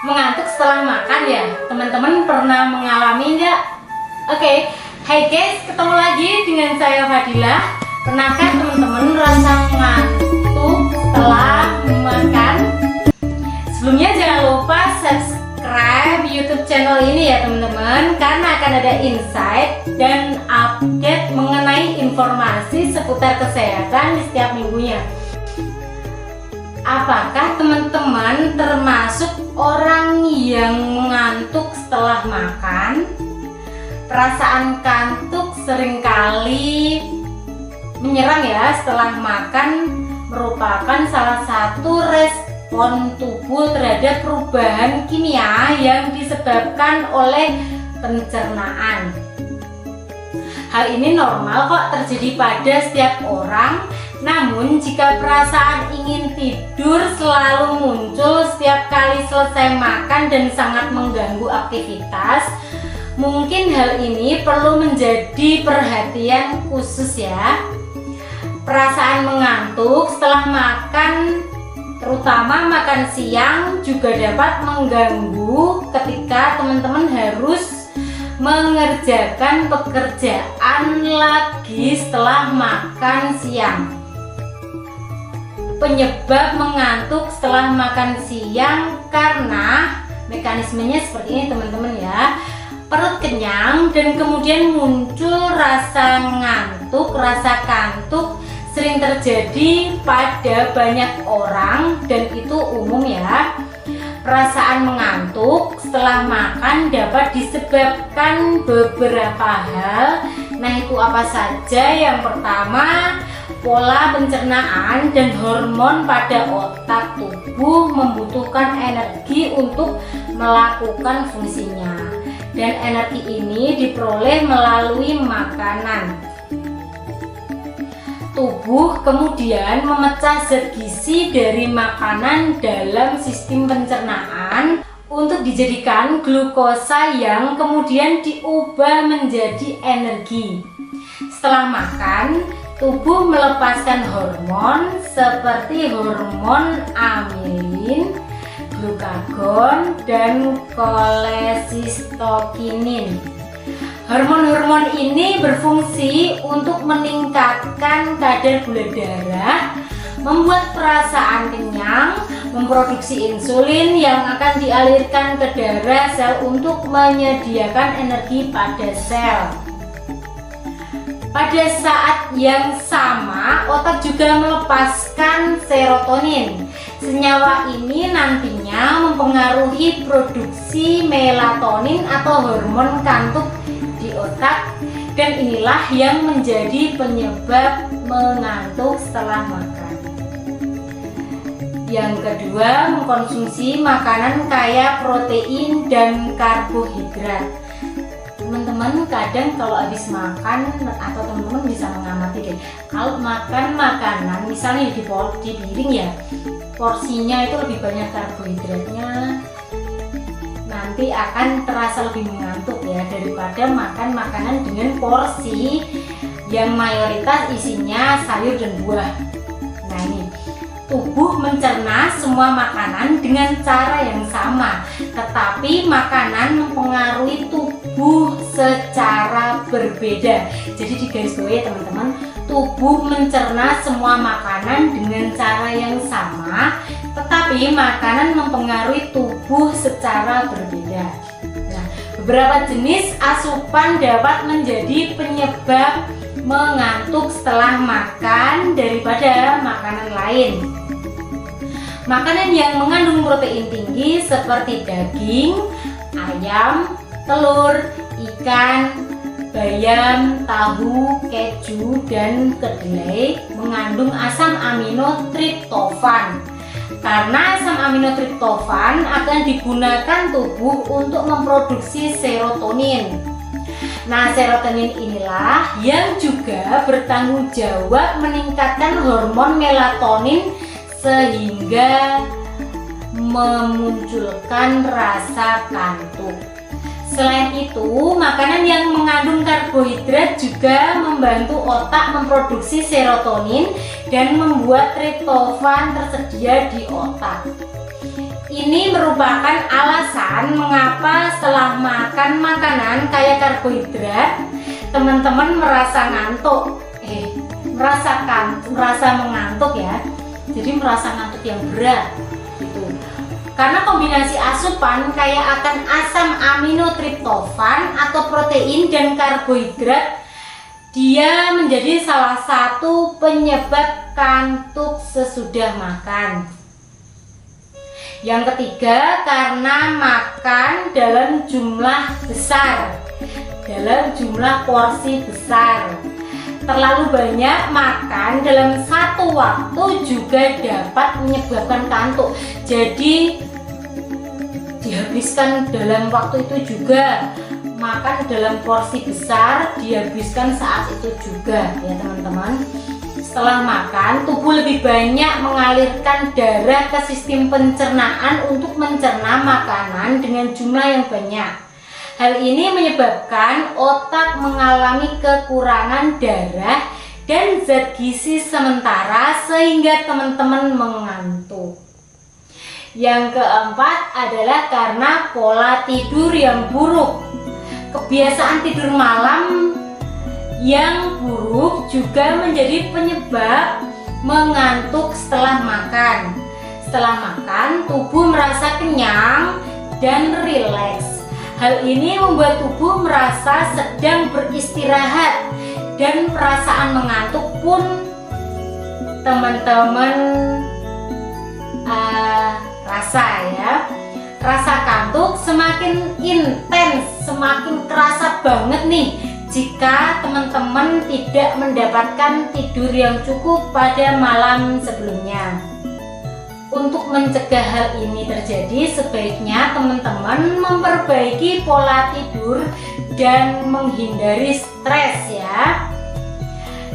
Mengantuk setelah makan ya? Teman-teman pernah mengalami nggak? Oke, hai guys, ketemu lagi dengan saya Fadila. Pernahkah teman-teman merasa mengantuk setelah makan? Sebelumnya jangan lupa subscribe YouTube channel ini ya teman-teman, karena akan ada insight dan update mengenai informasi seputar kesehatan di setiap minggunya. Apakah teman-teman termasuk orang yang mengantuk setelah makan? Perasaan kantuk seringkali menyerang ya setelah makan, merupakan salah satu respon tubuh terhadap perubahan kimia yang disebabkan oleh pencernaan. Hal ini normal kok terjadi pada setiap orang. Namun jika perasaan ingin tidur selalu muncul setiap kali selesai makan dan sangat mengganggu aktivitas, mungkin hal ini perlu menjadi perhatian khusus ya. Perasaan mengantuk setelah makan, terutama makan siang, juga dapat mengganggu ketika teman-teman harus mengerjakan pekerjaan lagi setelah makan siang. Penyebab mengantuk setelah makan siang karena mekanismenya seperti ini teman-teman ya. Perut kenyang dan kemudian muncul rasa ngantuk, rasa kantuk sering terjadi pada banyak orang dan itu umum ya. Perasaan mengantuk setelah makan dapat disebabkan beberapa hal. Nah, itu apa saja? Yang pertama, pola pencernaan dan hormon pada otak tubuh membutuhkan energi untuk melakukan fungsinya, dan energi ini diperoleh melalui makanan. Tubuh kemudian memecah zat gizi dari makanan dalam sistem pencernaan untuk dijadikan glukosa yang kemudian diubah menjadi energi. Setelah makan, tubuh melepaskan hormon seperti hormon amilin, glukagon, dan kolesistokinin. Hormon-hormon ini berfungsi untuk meningkatkan kadar gula darah, membuat perasaan kenyang, memproduksi insulin yang akan dialirkan ke darah sel untuk menyediakan energi pada sel. Pada saat yang sama, otak juga melepaskan serotonin. Senyawa ini nantinya mempengaruhi produksi melatonin atau hormon kantuk di otak, dan inilah yang menjadi penyebab mengantuk setelah makan. Yang kedua, mengkonsumsi makanan kaya protein dan karbohidrat. Teman-teman kadang kalau habis makan, atau teman-teman bisa mengamati deh, kalau makan makanan misalnya di piring ya, porsinya itu lebih banyak karbohidratnya, nanti akan terasa lebih mengantuk ya daripada makan makanan dengan porsi yang mayoritas isinya sayur dan buah. Nah, ini tubuh mencerna semua makanan dengan cara yang sama, tetapi makanan mempengaruhi tubuh secara berbeda. Jadi di garis bawah ya teman-teman, tubuh mencerna semua makanan dengan cara yang sama, tetapi makanan mempengaruhi tubuh secara berbeda. Nah, beberapa jenis asupan dapat menjadi penyebab mengantuk setelah makan daripada makanan lain. Makanan yang mengandung protein tinggi seperti daging, ayam, telur, ikan, bayam, tahu, keju, dan kedelai mengandung asam amino triptofan. Karena asam amino triptofan akan digunakan tubuh untuk memproduksi serotonin. Nah, serotonin inilah yang juga bertanggung jawab meningkatkan hormon melatonin sehingga memunculkan rasa kantuk. Selain itu, makanan yang mengandung karbohidrat juga membantu otak memproduksi serotonin dan membuat triptofan tersedia di otak. Ini merupakan alasan mengapa setelah makan makanan kaya karbohidrat teman-teman merasa ngantuk, merasa mengantuk ya. Jadi merasa ngantuk yang berat gitu. Karena kombinasi asupan kaya akan asam amino triptofan atau protein dan karbohidrat, dia menjadi salah satu penyebab kantuk sesudah makan. Yang ketiga, karena makan dalam jumlah besar, dalam jumlah porsi besar. Terlalu banyak makan dalam satu waktu juga dapat menyebabkan kantuk. Jadi dihabiskan dalam waktu itu juga, makan dalam porsi besar dihabiskan saat itu juga ya teman-teman. Setelah makan, tubuh lebih banyak mengalirkan darah ke sistem pencernaan untuk mencerna makanan dengan jumlah yang banyak. Hal ini menyebabkan otak mengalami kekurangan darah dan zat gizi sementara sehingga teman-teman mengantuk. Yang keempat adalah karena pola tidur yang buruk. Kebiasaan tidur malam yang buruk juga menjadi penyebab mengantuk setelah makan. Setelah makan, tubuh merasa kenyang dan rileks. Hal ini membuat tubuh merasa sedang beristirahat dan perasaan mengantuk pun teman-teman rasa ya. Rasa kantuk semakin intens, semakin kerasa banget nih jika teman-teman tidak mendapatkan tidur yang cukup pada malam sebelumnya. Untuk mencegah hal ini terjadi, sebaiknya teman-teman memperbaiki pola tidur dan menghindari stres ya.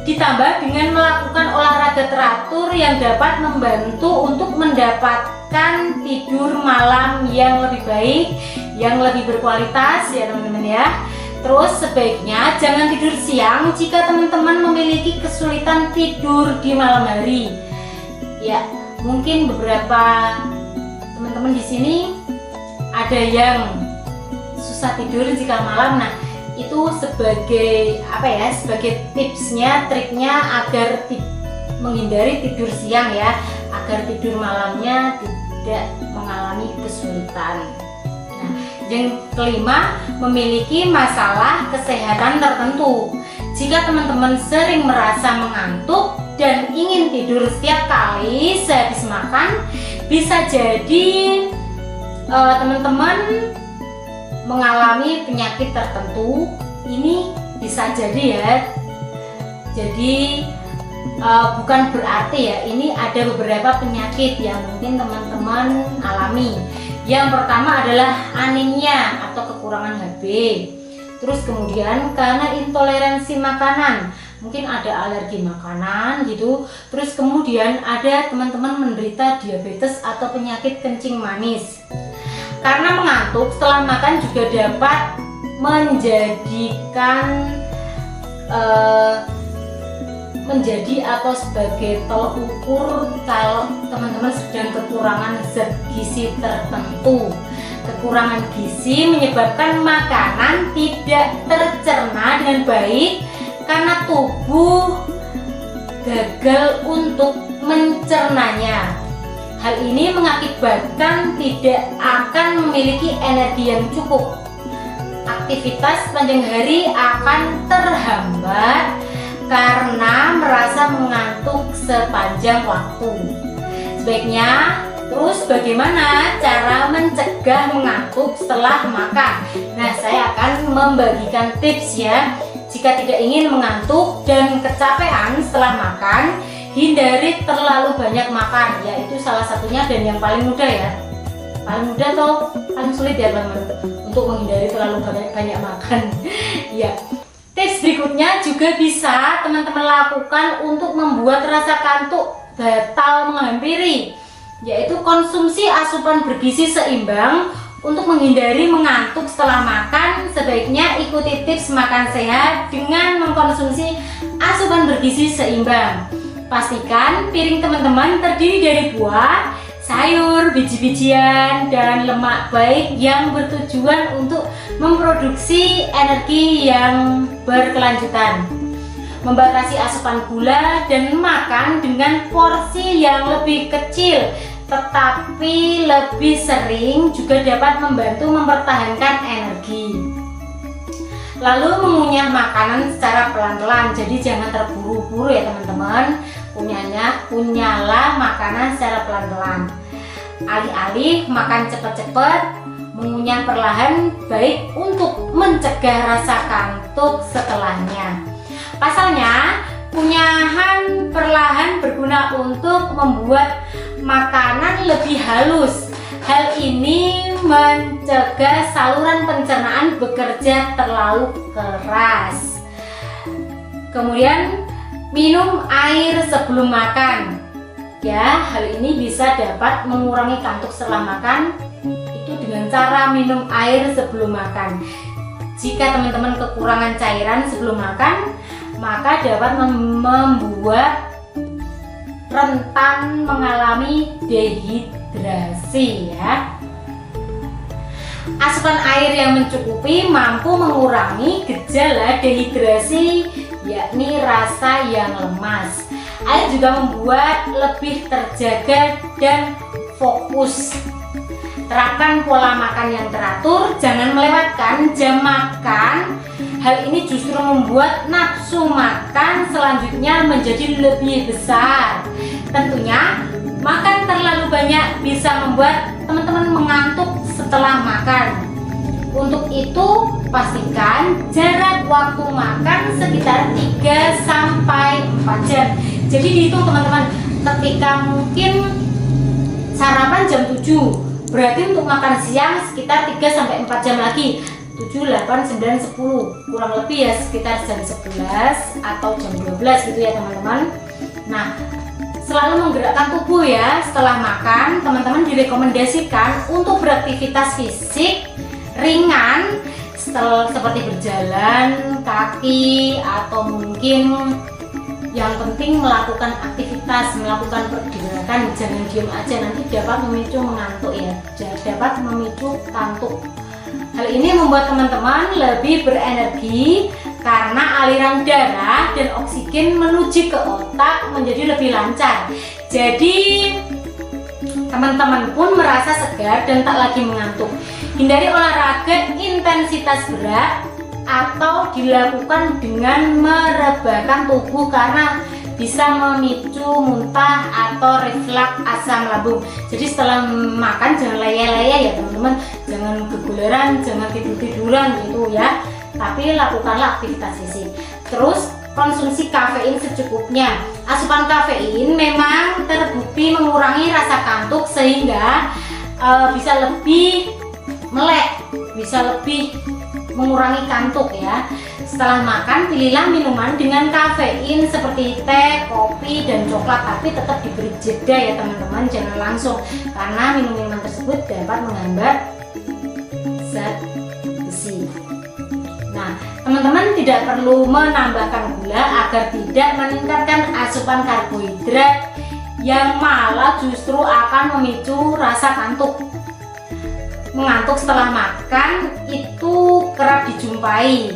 Ditambah dengan melakukan olahraga teratur yang dapat membantu untuk mendapatkan tidur malam yang lebih baik, yang lebih berkualitas ya teman-teman ya. Terus sebaiknya jangan tidur siang jika teman-teman memiliki kesulitan tidur di malam hari. Ya, mungkin beberapa teman-teman di sini ada yang susah tidur jika malam. Nah, itu sebagai sebagai tipsnya, triknya agar menghindari tidur siang ya, agar tidur malamnya tidak mengalami kesulitan. Yang kelima, memiliki masalah kesehatan tertentu. Jika teman-teman sering merasa mengantuk dan ingin tidur setiap kali sehabis makan, bisa jadi teman-teman mengalami penyakit tertentu. Ini bisa jadi ya. Jadi bukan berarti ya, ini ada beberapa penyakit yang mungkin teman-teman alami. Yang pertama adalah anemia atau kekurangan HB. Terus kemudian karena intoleransi makanan, mungkin ada alergi makanan gitu. Terus kemudian ada teman-teman menderita diabetes atau penyakit kencing manis. Karena mengantuk setelah makan juga dapat menjadi atau sebagai tolok ukur kalau teman-teman sedang kekurangan zat gizi tertentu. Kekurangan gizi menyebabkan makanan tidak tercerna dengan baik karena tubuh gagal untuk mencernanya. Hal ini mengakibatkan tidak akan memiliki energi yang cukup. Aktivitas sepanjang hari akan terhambat karena merasa mengantuk sepanjang waktu. Sebaiknya, terus bagaimana cara mencegah mengantuk setelah makan? Nah, saya akan membagikan tips ya. Jika tidak ingin mengantuk dan kecapean setelah makan, hindari terlalu banyak makan. Yaitu salah satunya dan yang paling mudah ya. Paling mudah atau paling sulit ya teman-teman untuk menghindari terlalu banyak makan. Ya. Tips berikutnya juga bisa teman-teman lakukan untuk membuat rasa kantuk batal menghampiri, yaitu konsumsi asupan bergizi seimbang. Untuk menghindari mengantuk setelah makan, sebaiknya ikuti tips makan sehat dengan mengkonsumsi asupan bergizi seimbang. Pastikan piring teman-teman terdiri dari buah, sayur, sayur, biji-bijian, dan lemak baik yang bertujuan untuk memproduksi energi yang berkelanjutan. Membatasi asupan gula dan makan dengan porsi yang lebih kecil tetapi lebih sering juga dapat membantu mempertahankan energi. Lalu mengunyah makanan secara pelan-pelan, jadi jangan terburu-buru ya teman-teman. Kunyalah makanan secara pelan-pelan. Alih-alih makan cepat-cepat, mengunyah perlahan baik untuk mencegah rasa kantuk setelahnya. Pasalnya, kunyahan perlahan berguna untuk membuat makanan lebih halus. Hal ini mencegah saluran pencernaan bekerja terlalu keras. Kemudian minum air sebelum makan. Ya, hal ini bisa dapat mengurangi kantuk setelah makan itu dengan cara minum air sebelum makan. Jika teman-teman kekurangan cairan sebelum makan, maka dapat membuat rentan mengalami dehidrasi ya. Asupan air yang mencukupi mampu mengurangi gejala dehidrasi, yakni rasa yang lemas. Air juga membuat lebih terjaga dan fokus. Terapkan pola makan yang teratur, jangan melewatkan jam makan. Hal ini justru membuat nafsu makan selanjutnya menjadi lebih besar. Tentunya, makan terlalu banyak bisa membuat teman-teman mengantuk setelah makan. Untuk itu, pastikan jarak waktu makan sekitar 3-4 jam. Jadi dihitung teman-teman, ketika mungkin sarapan jam 7, berarti untuk makan siang sekitar 3-4 jam lagi. 7, 8, 9, 10, kurang lebih ya sekitar jam 11 atau jam 12 gitu ya teman-teman. Nah, selalu menggerakkan tubuh ya setelah makan. Teman-teman direkomendasikan untuk beraktivitas fisik ringan seperti berjalan kaki atau mungkin yang penting melakukan aktivitas, melakukan pergerakan. Jangan diam aja, nanti dapat memicu mengantuk ya, dapat memicu kantuk. Hal ini membuat teman-teman lebih berenergi karena aliran darah dan oksigen menuju ke otak menjadi lebih lancar. Jadi teman-teman pun merasa segar dan tak lagi mengantuk. Hindari olahraga intensitas berat atau dilakukan dengan merebahkan tubuh karena bisa memicu muntah atau refleks asam lambung. Jadi setelah makan jangan leyeh-leyeh ya teman-teman, jangan keguleran, jangan tidur-tiduran gitu ya, tapi lakukanlah aktivitas fisik. Terus konsumsi kafein secukupnya. Asupan kafein memang terbukti mengurangi rasa kantuk sehingga bisa lebih melek, bisa lebih mengurangi kantuk ya. Setelah makan, pilihlah minuman dengan kafein seperti teh, kopi, dan coklat, tapi tetap diberi jeda ya teman-teman, jangan langsung karena minuman tersebut dapat menghambat zat besi. Nah, teman-teman tidak perlu menambahkan gula agar tidak meningkatkan asupan karbohidrat yang malah justru akan memicu rasa kantuk. Mengantuk setelah makan itu kerap dijumpai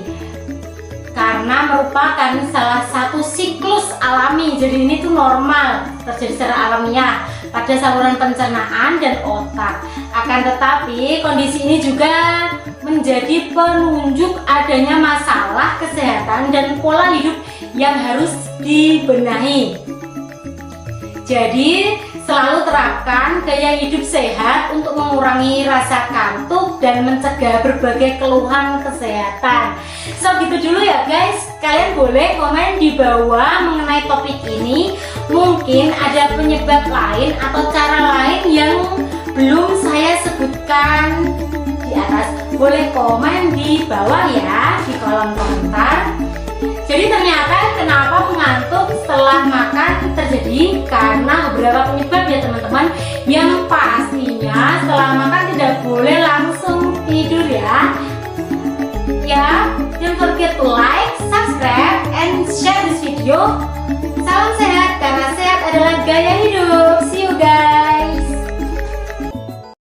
karena merupakan salah satu siklus alami. Jadi ini tuh normal terjadi secara alamiah pada saluran pencernaan dan otak. Akan tetapi kondisi ini juga menjadi penunjuk adanya masalah kesehatan dan pola hidup yang harus dibenahi. Jadi selalu terapkan gaya hidup sehat untuk mengurangi rasa kantuk dan mencegah berbagai keluhan kesehatan. So gitu dulu ya guys, kalian boleh komen di bawah mengenai topik ini. Mungkin ada penyebab lain atau cara lain yang belum saya sebutkan di atas. Boleh komen di bawah ya, di kolom komentar. Jadi ternyata kenapa mengantuk setelah makan terjadi karena beberapa penyebab ya teman-teman. Yang pastinya setelah makan tidak boleh langsung tidur ya. Ya, don't forget to like